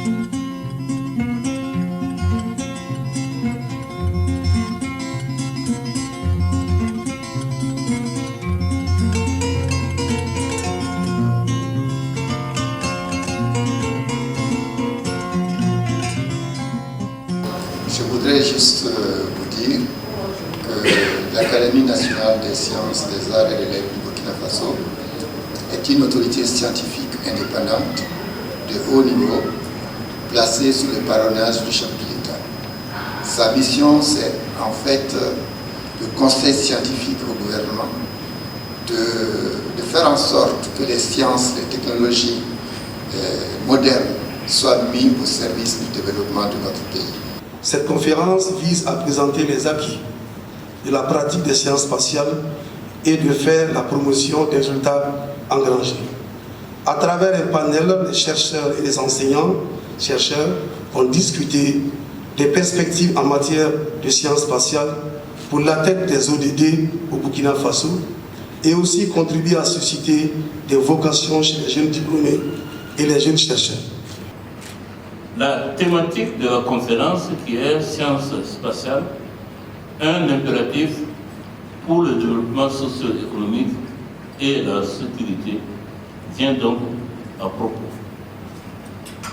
Je voudrais juste vous dire que l'Académie nationale des sciences, des arts et des lettres du Burkina Faso est une autorité scientifique indépendante de haut niveau, placée sous le parrainage du chef de l'État. Sa mission, c'est en fait le conseil scientifique au gouvernement, de faire en sorte que les sciences, les technologies modernes soient mises au service du développement de notre pays. Cette conférence vise à présenter les acquis de la pratique des sciences spatiales et de faire la promotion des résultats engrangés. À travers un panel, les chercheurs et les enseignants-chercheurs ont discuté des perspectives en matière de sciences spatiales pour l'atteinte des ODD au Burkina Faso et aussi contribuer à susciter des vocations chez les jeunes diplômés et les jeunes chercheurs. La thématique de la conférence, qui est sciences spatiales, un impératif pour le développement socio-économique et la sécurité, tient donc à propos.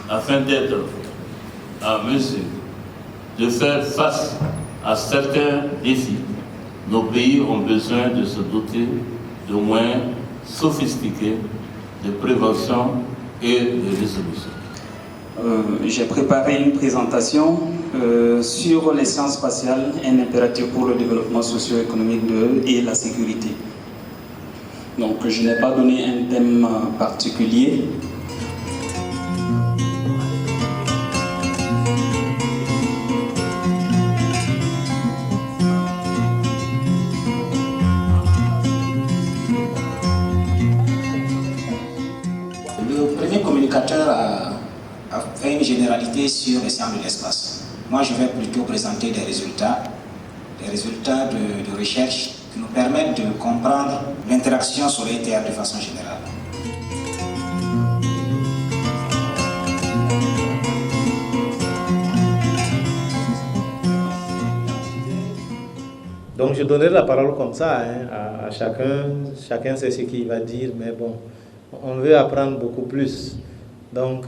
Afin d'être en mesure de faire face à certains défis, nos pays ont besoin de se doter de moyens sophistiqués de prévention et de résolution. J'ai préparé une présentation sur les sciences spatiales, un impératif pour le développement socio-économique et la sécurité. Donc je n'ai pas donné un thème particulier. Le premier communicateur a fait une généralité sur les sciences de l'espace. Moi, je vais plutôt présenter des résultats de recherche qui nous permettent de comprendre l'interaction Soleil-Terre de façon générale. Donc je donnerai la parole comme ça à chacun sait ce qu'il va dire, mais bon, on veut apprendre beaucoup plus. Donc,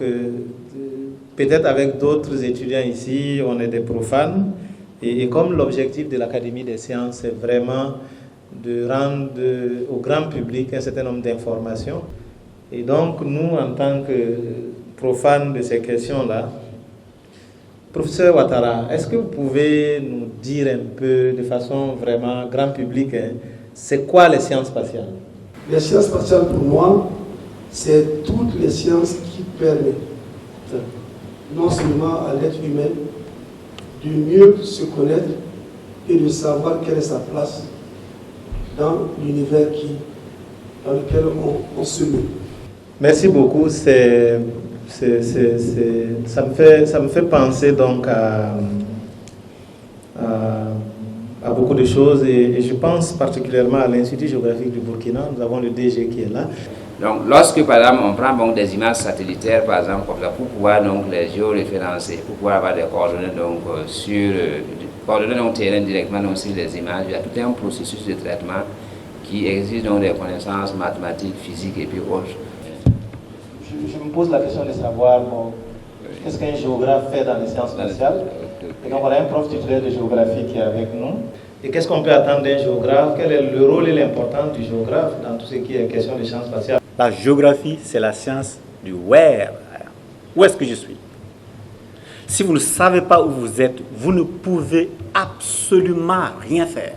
peut-être avec d'autres étudiants ici, on est des profanes. Et comme l'objectif de l'Académie des sciences, c'est vraiment de rendre au grand public un certain nombre d'informations. Et donc, nous, en tant que profanes de ces questions-là, professeur Ouattara, est-ce que vous pouvez nous dire un peu, de façon vraiment grand public, c'est quoi les sciences spatiales? Les sciences spatiales, pour moi, c'est toutes les sciences qui permettent non seulement à l'être humain de mieux se connaître et de savoir quelle est sa place dans l'univers dans lequel on se met. Merci beaucoup. Ça me fait penser donc à beaucoup de choses et je pense particulièrement à l'Institut géographique du Burkina. Nous avons le DG qui est là. Donc, lorsque, par exemple, on prend des images satellitaires, par exemple, comme ça, pour pouvoir donc, les géoréférencer, pour pouvoir avoir des coordonnées coordonnées terrain directement donc, sur les images, il y a tout un processus de traitement qui exige donc, des connaissances mathématiques, physiques et puis autres. Je me pose la question de savoir qu'est-ce qu'un géographe fait dans les sciences spatiales. Et donc, on a un prof titulaire de géographie qui est avec nous. Et qu'est-ce qu'on peut attendre d'un géographe? Quel est le rôle et l'importance du géographe dans tout ce qui est question de sciences spatiales? La géographie, c'est la science du where. Où est-ce que je suis? Si vous ne savez pas où vous êtes, vous ne pouvez absolument rien faire.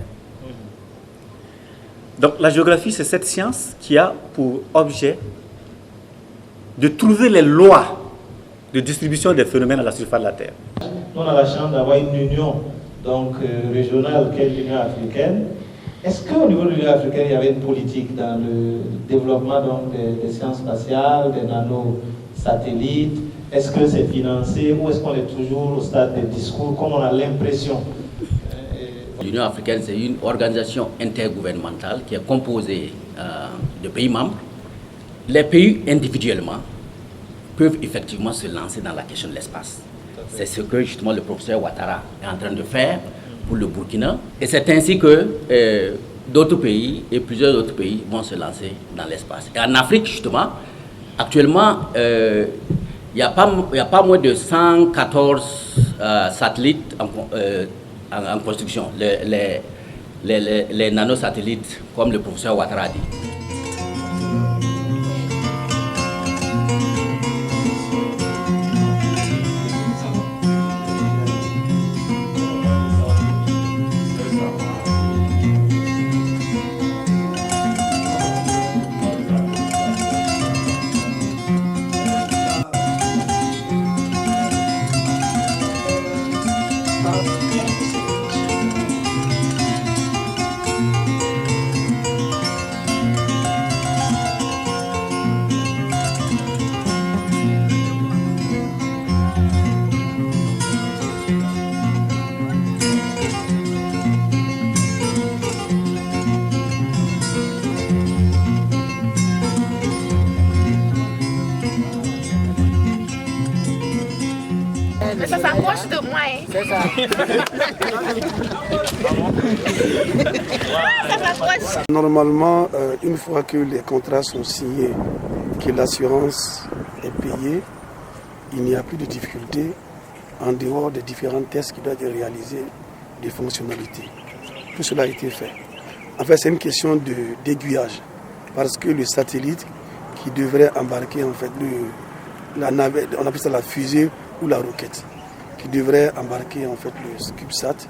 Donc la géographie, c'est cette science qui a pour objet de trouver les lois de distribution des phénomènes à la surface de la Terre. Nous, on a la chance d'avoir une union régionale qu'est l'Union africaine. Est-ce qu'au niveau de l'Union africaine, il y avait une politique dans le développement des sciences spatiales, des nanosatellites? Est-ce que c'est financé ou est-ce qu'on est toujours au stade des discours, comme on a l'impression? L'Union africaine, c'est une organisation intergouvernementale qui est composée de pays membres. Les pays individuellement peuvent effectivement se lancer dans la question de l'espace. C'est ce que justement le professeur Ouattara est en train de faire pour le Burkina. Et c'est ainsi que d'autres pays et plusieurs autres pays vont se lancer dans l'espace. Et en Afrique, justement, actuellement, il n'y a pas moins de 114 satellites en construction, les nanosatellites, comme le professeur Ouattara a dit. Mais ça s'approche de moi, hein. C'est ça. Ça s'approche. Normalement, une fois que les contrats sont signés, que l'assurance est payée, il n'y a plus de difficulté en dehors des différents tests qui doivent être réalisés de fonctionnalités. Tout cela a été fait. En fait, c'est une question d'aiguillage, parce que le satellite qui devrait embarquer en fait la navette, on appelle ça la fusée ou la roquette, qui devrait embarquer en fait le CubeSat.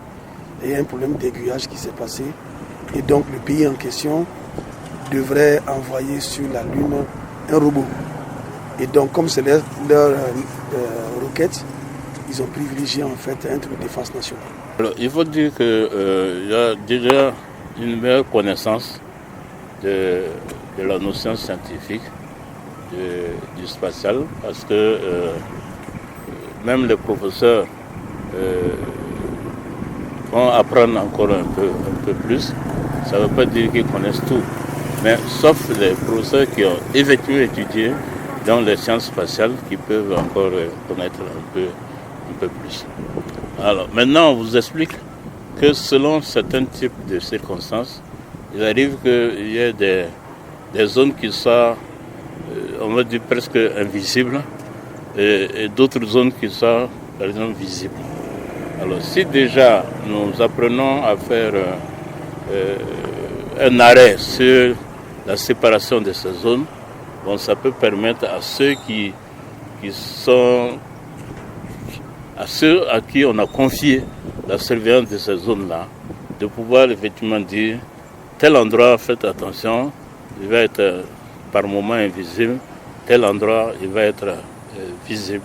Et il y a un problème d'aiguillage qui s'est passé. Et donc le pays en question devrait envoyer sur la Lune un robot. Et donc comme c'est leur roquette, ils ont privilégié en fait un truc de défense nationale. Alors, il faut dire qu'il y a déjà une meilleure connaissance de la notion scientifique du spatial, parce que même les professeurs vont apprendre encore un peu plus. Ça ne veut pas dire qu'ils connaissent tout, mais sauf les professeurs qui ont effectivement étudié dans les sciences spatiales, qui peuvent encore connaître un peu plus. Alors maintenant, on vous explique que selon certains types de circonstances, il arrive qu'il y ait des zones qui soient, on va dire, presque invisibles, et d'autres zones qui sont, par exemple, visibles. Alors si déjà nous apprenons à faire un arrêt sur la séparation de ces zones, bon, ça peut permettre à ceux à ceux à qui on a confié la surveillance de ces zones-là, de pouvoir effectivement dire tel endroit, faites attention, il va être par moment invisible, tel endroit, il va être visible.